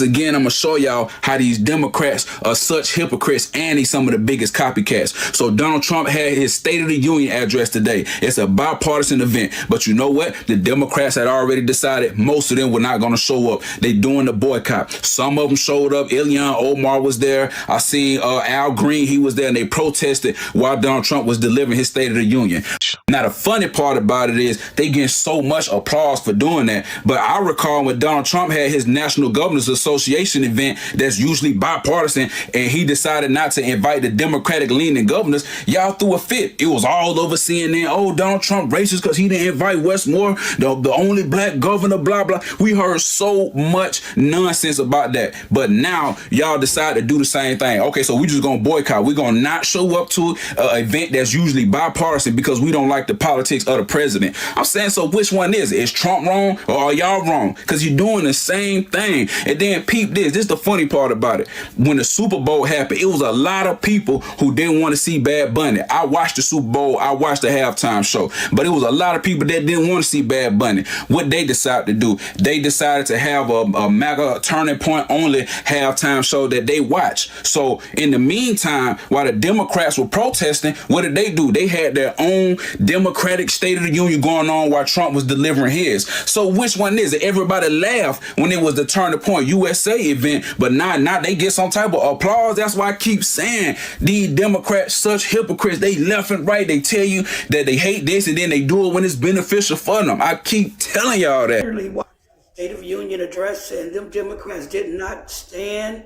Again, I'm gonna show y'all how these Democrats are such hypocrites and he's some of the biggest copycats. So Donald Trump had his State of the Union address today. It's a bipartisan event, but you know what? The Democrats had already decided most of them were not gonna show up. They doing the boycott. Some of them showed up. Ilhan Omar was there. I seen Al Green, he was there, and they protested while Donald Trump was delivering his State of the Union. Now the funny part about it is they getting so much applause for doing that. But I recall when Donald Trump had his National Governors Association event that's usually bipartisan, and he decided not to invite the Democratic leaning governors, y'all threw a fit. It was all over CNN. Oh, Donald Trump racist because he didn't invite Wes Moore, the only black governor, blah, blah. We heard so much nonsense about that. But now y'all decide to do the same thing. Okay, so we just gonna boycott. We're gonna not show up to an event that's usually bipartisan because we don't like the politics of the president. I'm saying, so which one is it? Is Trump wrong or are y'all wrong? Because you're doing the same thing. And then peep this. This is the funny part about it. When the Super Bowl happened, it was a lot of people who didn't want to see Bad Bunny. I watched the Super Bowl. I watched the halftime show. But it was a lot of people that didn't want to see Bad Bunny. What they decided to do, they decided to have a MAGA Turning Point only halftime show that they watch. So in the meantime, while the Democrats were protesting, what did they do? They had their own Democratic State of the Union going on while Trump was delivering his. So which one is it? Everybody laughed when it was the Turning Point USA event, but now they get some type of applause. That's why I keep saying these Democrats such hypocrites. They left and right. They tell you that they hate this and then they do it when it's beneficial for them. I keep telling y'all that. State of Union address, and them Democrats did not stand.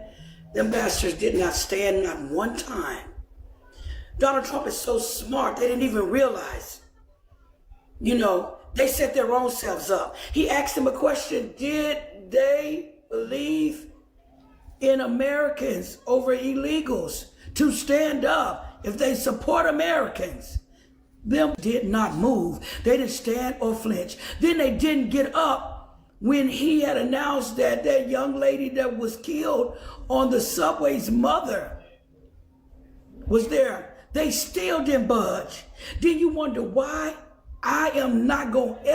Them bastards did not stand not one time. Donald Trump is so smart, they didn't even realize. You know, they set their own selves up. He asked them a question: did they believe in Americans over illegals to stand up if they support Americans? Them did not move. They didn't stand or flinch. Then they didn't get up when he had announced that that young lady that was killed on the subway's mother was there. They still didn't budge. Then you wonder why I am not going to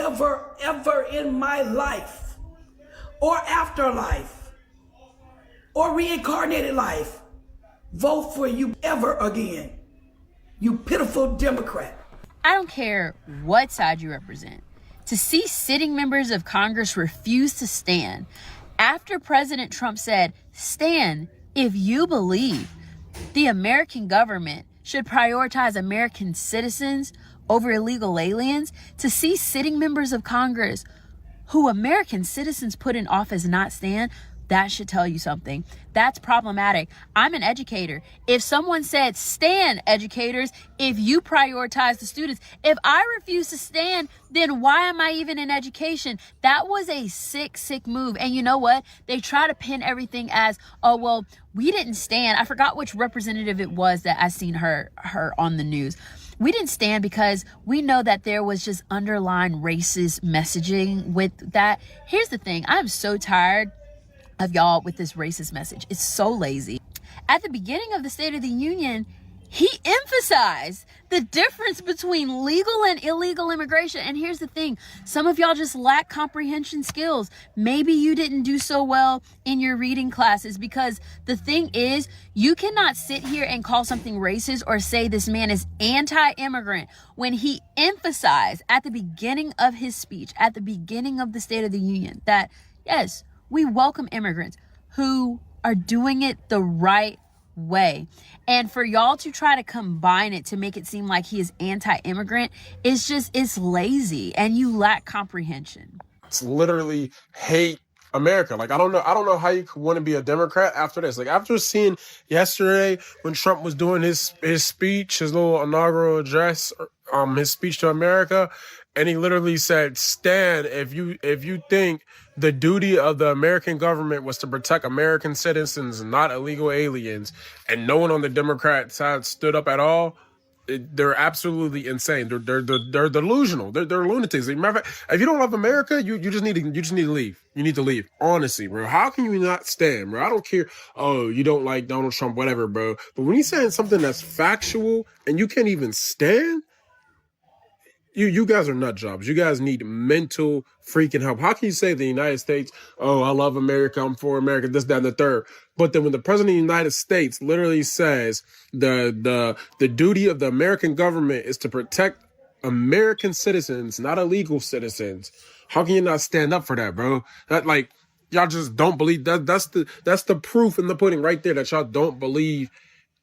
ever in my life or afterlife or reincarnated life vote for you ever again, you pitiful Democrat. I don't care what side you represent. To see sitting members of Congress refuse to stand after President Trump said, stand if you believe the American government should prioritize American citizens over illegal aliens, to see sitting members of Congress who American citizens put in office not stand, that should tell you something. That's problematic. I'm an educator. If someone said, stand, educators, if you prioritize the students, if I refuse to stand, then why am I even in education? That was a sick move. And you know what? They try to pin everything as, oh, well, we didn't stand. I forgot which representative it was that I seen her on the news. We didn't stand because we know that there was just underlying racist messaging with that. Here's the thing. I'm so tired of y'all with this racist message. It's so lazy. At the beginning of the State of the Union, he emphasized the difference between legal and illegal immigration. And here's the thing. Some of y'all just lack comprehension skills. Maybe you didn't do so well in your reading classes, because the thing is, you cannot sit here and call something racist or say this man is anti-immigrant when he emphasized at the beginning of his speech, at the beginning of the State of the Union, that yes, we welcome immigrants who are doing it the right way. And for y'all to try to combine it to make it seem like he is anti-immigrant, it's lazy and you lack comprehension. It's literally hate America. Like, I don't know how you could want to be a Democrat after this. Like, after seeing yesterday when Trump was doing his speech, his little inaugural address, his speech to America, and he literally said, stand if you think the duty of the American government was to protect American citizens, not illegal aliens, and no one on the Democrat side stood up at all. They're absolutely insane. They're delusional. They're lunatics. Matter of fact, if you don't love America, you just need to leave. You need to leave. Honestly, bro. How can you not stand, bro? I don't care. Oh, you don't like Donald Trump, whatever, bro. But when he's saying something that's factual and you can't even stand, you guys are nut jobs. You guys need mental freaking help. How can you say the United States, oh, I love America, I'm for America, this, that, and the third. But then when the president of the United States literally says the duty of the American government is to protect American citizens, not illegal citizens, how can you not stand up for that, bro? That, like, y'all just don't believe that. That's the proof in the pudding right there that y'all don't believe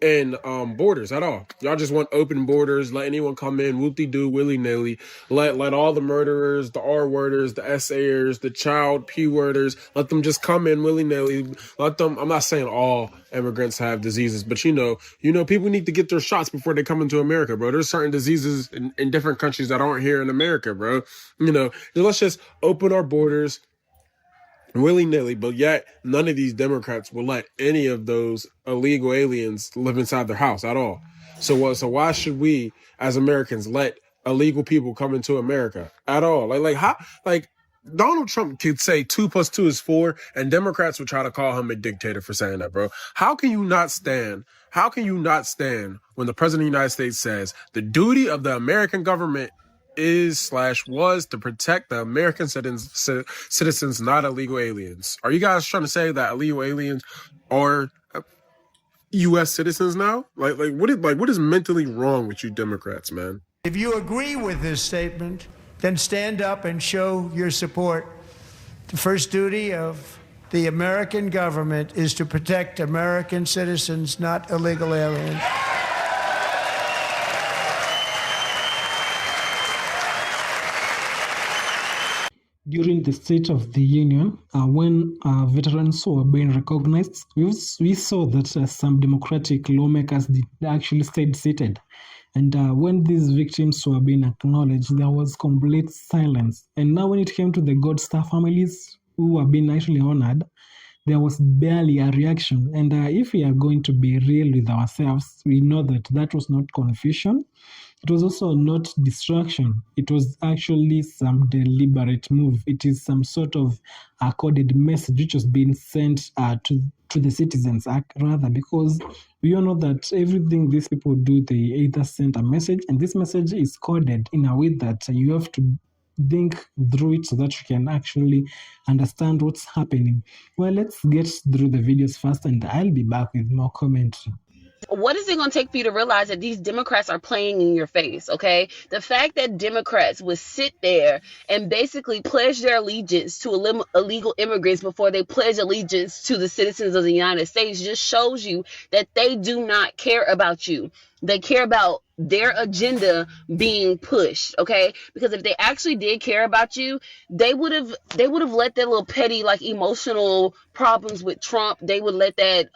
in borders at all. Y'all just want open borders, let anyone come in, whoop-de-doo, willy-nilly, let all the murderers, the R-worders, the S-ayers, the child P-worders, let them just come in willy-nilly. Let them, I'm not saying all immigrants have diseases, but you know, people need to get their shots before they come into America, bro. There's certain diseases in different countries that aren't here in America, bro. You know, let's just open our borders willy-nilly, but yet none of these Democrats will let any of those illegal aliens live inside their house at all. So why should we as Americans let illegal people come into America at all? Like Donald Trump could say 2 + 2 is 4, and Democrats would try to call him a dictator for saying that, bro. How can you not stand when the president of the United States says the duty of the American government was to protect the American citizens, not illegal aliens? Are you guys trying to say that illegal aliens are U.S. citizens now? What is mentally wrong with you Democrats, man? If you agree with this statement, then stand up and show your support. The first duty of the American government is to protect American citizens, not illegal aliens. During the State of the Union, when veterans were being recognized, we saw that some Democratic lawmakers did actually stayed seated. And when these victims were being acknowledged, there was complete silence. And now when it came to the God Star families who were being actually honored, there was barely a reaction. And if we are going to be real with ourselves, we know that that was not confusion. It was also not distraction. It was actually some deliberate move. It is some sort of coded message which was being sent to the citizens, rather, because we all know that everything these people do, they either send a message, and this message is coded in a way that you have to think through it so that you can actually understand what's happening. Well, let's get through the videos first, and I'll be back with more commentary. What is it going to take for you to realize that these Democrats are playing in your face, okay? The fact that Democrats would sit there and basically pledge their allegiance to illegal immigrants before they pledge allegiance to the citizens of the United States just shows you that they do not care about you. They care about their agenda being pushed, okay? Because if they actually did care about you, they would have let their little petty, like, emotional problems with Trump, they would let that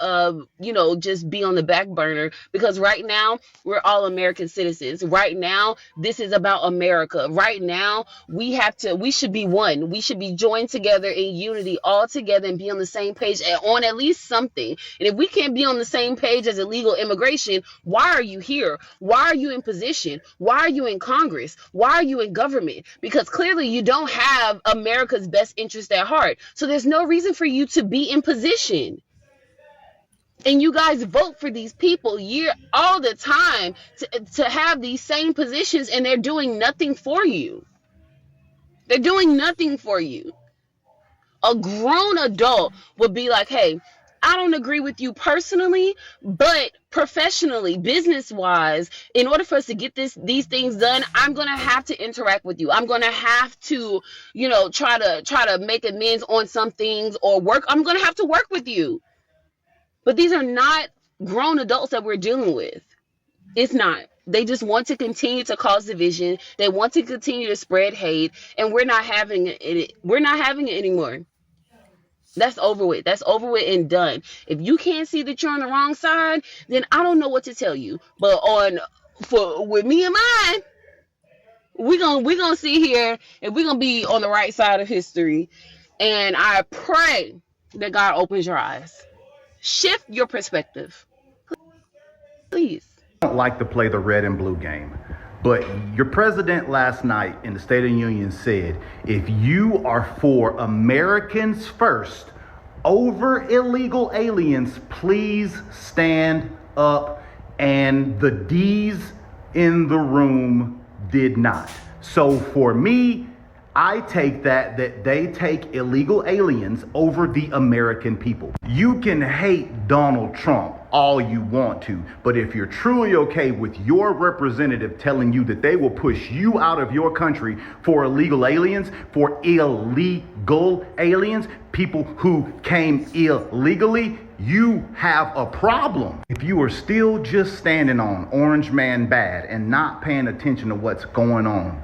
just be on the back burner. Because right now we're all American citizens. Right now this is about America. Right now we should be one. We should be joined together in unity, all together, and be on the same page on at least something. And if we can't be on the same page as illegal immigration, why are you here? Why are you in position? Why are you in Congress? Why are you in government? Because clearly you don't have America's best interest at heart. So there's no reason for you to be in position. And you guys vote for these people all the time to have these same positions, and they're doing nothing for you. They're doing nothing for you. A grown adult would be like, hey, I don't agree with you personally, but professionally, business-wise, in order for us to get these things done, I'm going to have to interact with you. I'm going to have to, try to make amends on some things or work. I'm going to have to work with you. But these are not grown adults that we're dealing with. It's not. They just want to continue to cause division. They want to continue to spread hate, and we're not having it. We're not having it anymore. That's over with. That's over with and done. If you can't see that you're on the wrong side, then I don't know what to tell you. But with me and mine, we're gonna sit here and we're gonna be on the right side of history. And I pray that God opens your eyes. Shift your perspective. Please. I don't like to play the red and blue game. But your president last night in the State of the Union said, if you are for Americans first over illegal aliens, please stand up. And the D's in the room did not. So for me, I take that they take illegal aliens over the American people. You can hate Donald Trump all you want to, but if you're truly okay with your representative telling you that they will push you out of your country for illegal aliens, people who came illegally, you have a problem. If you are still just standing on Orange Man bad and not paying attention to what's going on,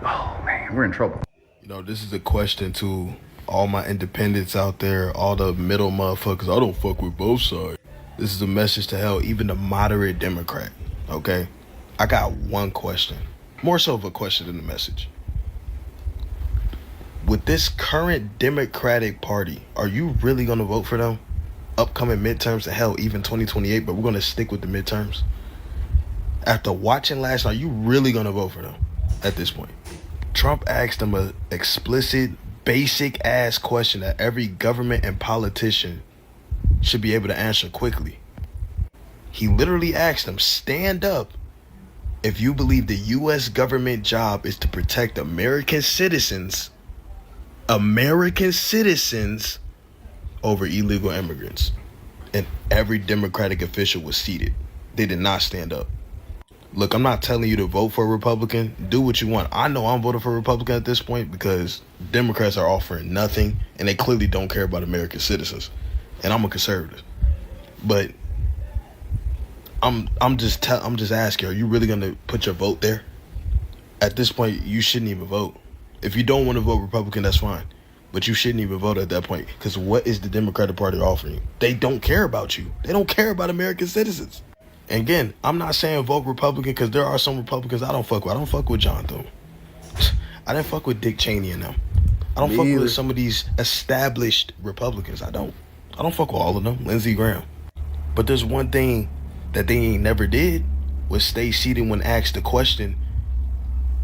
oh man, we're in trouble. You know, this is a question to all my independents out there, all the middle motherfuckers. I don't fuck with both sides. This is a message to hell, even the moderate Democrat, okay? I got one question, more so of a question than a message. With this current Democratic Party, are you really going to vote for them? Upcoming midterms, to hell, even 2028, but we're going to stick with the midterms. After watching last night, you really going to vote for them at this point? Trump asked them an explicit, basic ass question that every government and politician should be able to answer quickly. He literally asked them, stand up if you believe the U.S. government job is to protect American citizens over illegal immigrants. And every Democratic official was seated. They did not stand up. Look, I'm not telling you to vote for a Republican. Do what you want. I know I'm voting for a Republican at this point because Democrats are offering nothing and they clearly don't care about American citizens. And I'm a conservative. But I'm just asking, are you really going to put your vote there? At this point, you shouldn't even vote. If you don't want to vote Republican, that's fine. But you shouldn't even vote at that point, because what is the Democratic Party offering you? They don't care about you. They don't care about American citizens. And again, I'm not saying vote Republican, because there are some Republicans I don't fuck with. I don't fuck with John Thune. I didn't fuck with Dick Cheney and them. I don't fuck with some of these established Republicans. I don't fuck with all of them. Lindsey Graham. But there's one thing that they ain't never did, was stay seated when asked the question,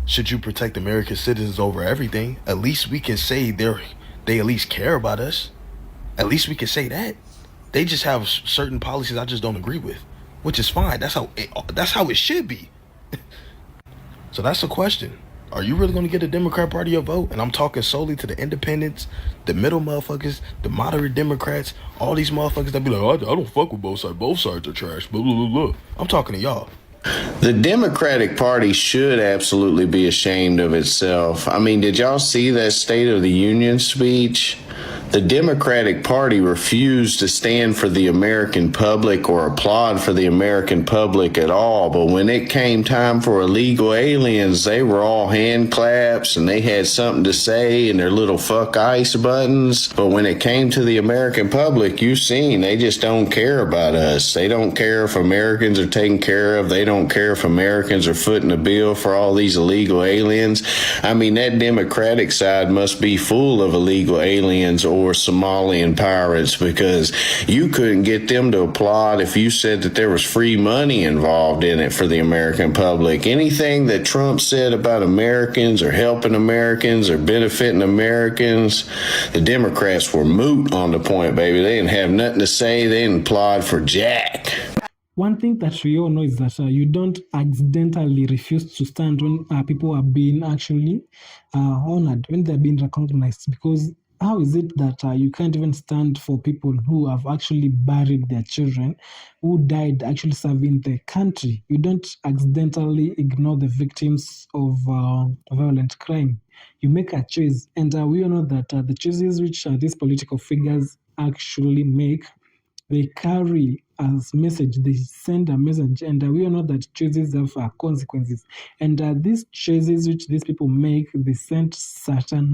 should you protect American citizens over everything? At least we can say they at least care about us. At least we can say that. They just have certain policies I just don't agree with, which is fine. That's how it should be. So that's the question. Are you really going to get the Democrat Party a vote? And I'm talking solely to the independents, the middle motherfuckers, the moderate Democrats, all these motherfuckers that be like, I don't fuck with both sides. Both sides are trash. Blah, blah, blah, blah. I'm talking to y'all. The Democratic Party should absolutely be ashamed of itself. I mean, did y'all see that State of the Union speech? The Democratic Party refused to stand for the American public or applaud for the American public at all. But when it came time for illegal aliens, they were all hand claps and they had something to say and their little fuck ice buttons. But when it came to the American public, you've seen they just don't care about us. They don't care if Americans are taken care of. They don't care if Americans are footing the bill for all these illegal aliens. I mean, that Democratic side must be full of illegal aliens or Somalian pirates, because you couldn't get them to applaud if you said that there was free money involved in it for the American public. Anything that Trump said about Americans or helping Americans or benefiting Americans, the Democrats were moot on the point, baby. They didn't have nothing to say. They didn't applaud for jack. One thing that we all know is that you don't accidentally refuse to stand when people are being actually honored, when they're being recognized, because how is it that you can't even stand for people who have actually buried their children, who died actually serving the country? You don't accidentally ignore the victims of violent crime. You make a choice. And we all know that the choices which these political figures actually make, they carry as message, they send a message, and we all know that choices have consequences. And these choices which these people make, they send certain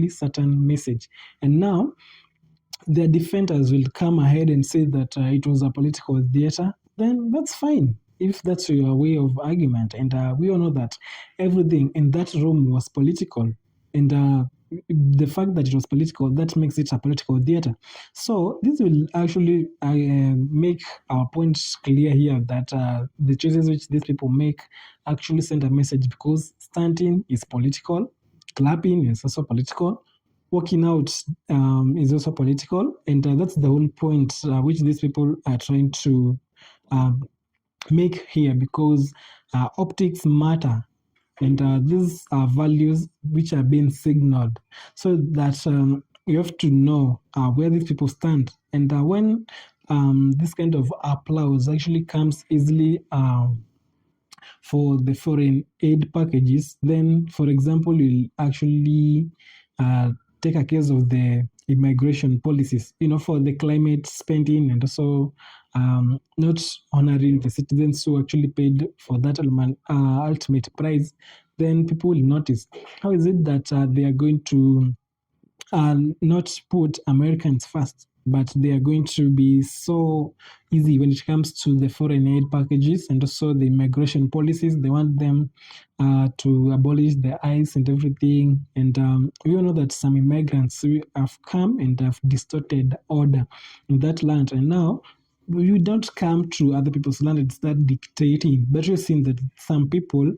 certain message. And now their defenders will come ahead and say that it was a political theater. Then that's fine, if that's your way of argument. And we all know that everything in that room was political. And the fact that it was political, that makes it a political theater. So this will actually make our point clear here, that the choices which these people make actually send a message, because standing is political, clapping is also political, walking out is also political, and that's the whole point which these people are trying to make here, because optics matter. And these are values which are being signaled, so that you have to know where these people stand. And when this kind of applause actually comes easily for the foreign aid packages, then, for example, you'll actually take a case of the immigration policies, for the climate spending, and also not honoring the citizens who actually paid for that ultimate prize. Then people will notice, how is it that they are going to not put Americans first, but they are going to be so easy when it comes to the foreign aid packages and also the immigration policies. They want them to abolish the ICE and everything. And we all know that some immigrants have come and have distorted order in that land. And now you don't come to other people's land and start dictating, but you're seeing that some people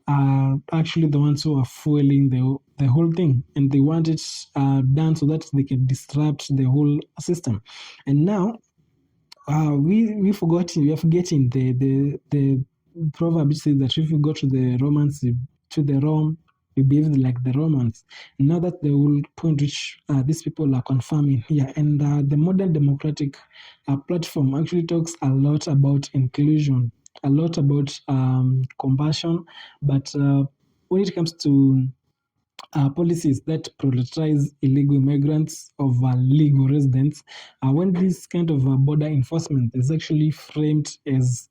are actually the ones who are fueling the whole thing, and they want it done so that they can disrupt the whole system. And now we are forgetting the proverb which says that if you go to the Romans, to the Rome, you behave like the Romans. And now that the whole point which these people are confirming here, and the modern democratic platform actually talks a lot about inclusion, a lot about compassion, but when it comes to policies that prioritize illegal immigrants over legal residents, when this kind of border enforcement is actually framed as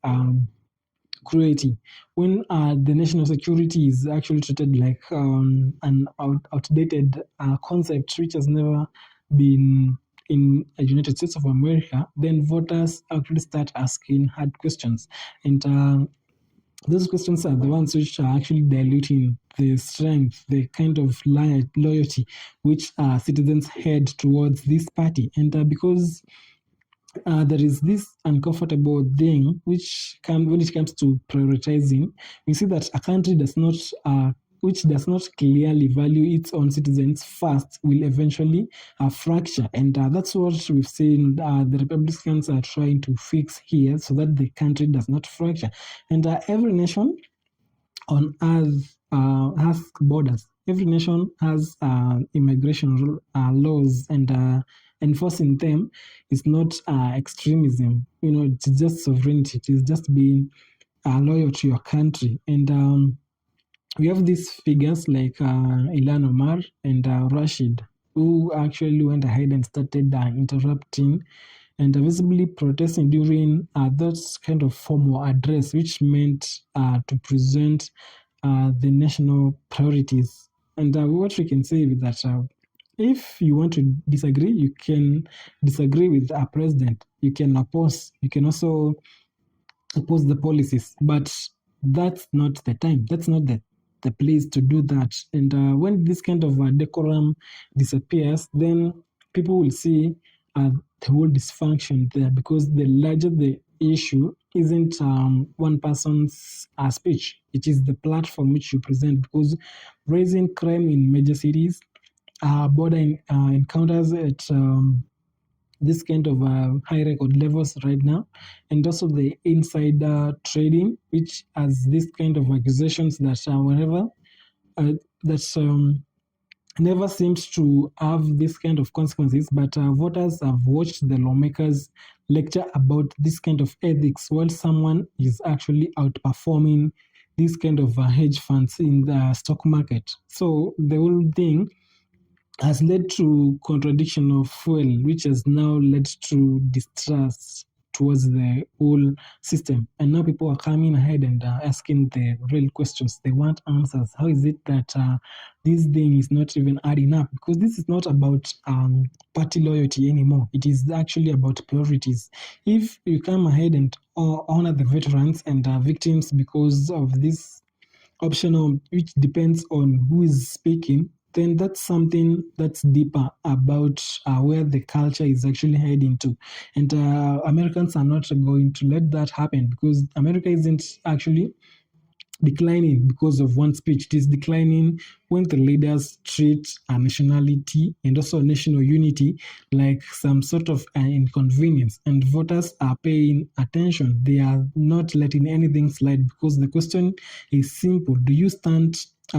cruelty, when the national security is actually treated like an outdated concept which has never been in the United States of America, then voters actually start asking hard questions. And those questions are the ones which are actually diluting the strength, the kind of loyalty which citizens head towards this party. And because there is this uncomfortable thing which when it comes to prioritizing, we see that a country which does not clearly value its own citizens first will eventually fracture. And that's what we've seen the Republicans are trying to fix here, so that the country does not fracture. And every nation on earth has borders. Every nation has immigration laws, and enforcing them is not extremism. It's just sovereignty. It is just being loyal to your country. And we have these figures like Ilhan Omar and Rashid, who actually went ahead and started interrupting and visibly protesting during that kind of formal address, which meant to present the national priorities. And what we can say is that if you want to disagree, you can disagree with a president. You can oppose. You can also oppose the policies, but that's not the time. That's not the place to do that. And when this kind of decorum disappears, then people will see the whole dysfunction there, because the larger the issue isn't one person's speech. It is the platform which you present, because raising crime in major cities, border encounters at this kind of high record levels right now, and also the insider trading, which has this kind of accusations that whenever never seems to have this kind of consequences, but voters have watched the lawmakers lecture about this kind of ethics while someone is actually outperforming this kind of hedge funds in the stock market. So the whole thing has led to contradiction of fuel, which has now led to distrust towards the whole system. And now people are coming ahead and asking the real questions. They want answers. How is it that this thing is not even adding up? Because this is not about party loyalty anymore. It is actually about priorities. If you come ahead and honor the veterans and victims because of this optional, which depends on who is speaking, then that's something that's deeper about where the culture is actually heading to. And Americans are not going to let that happen, because America isn't actually declining because of one speech. It is declining when the leaders treat a nationality and also national unity like some sort of an inconvenience, and voters are paying attention. They are not letting anything slide because the question is simple. Do you stand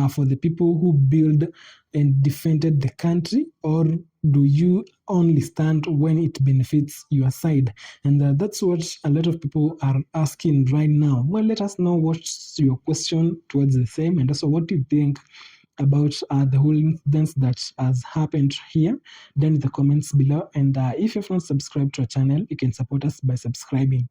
for the people who build and defended the country, or do you only stand when it benefits your side? And that's what a lot of people are asking right now. Well, let us know what's your question towards the same, and also what do you think about the whole incidents that has happened here. Then in the comments below. And if you've not subscribed to our channel, you can support us by subscribing.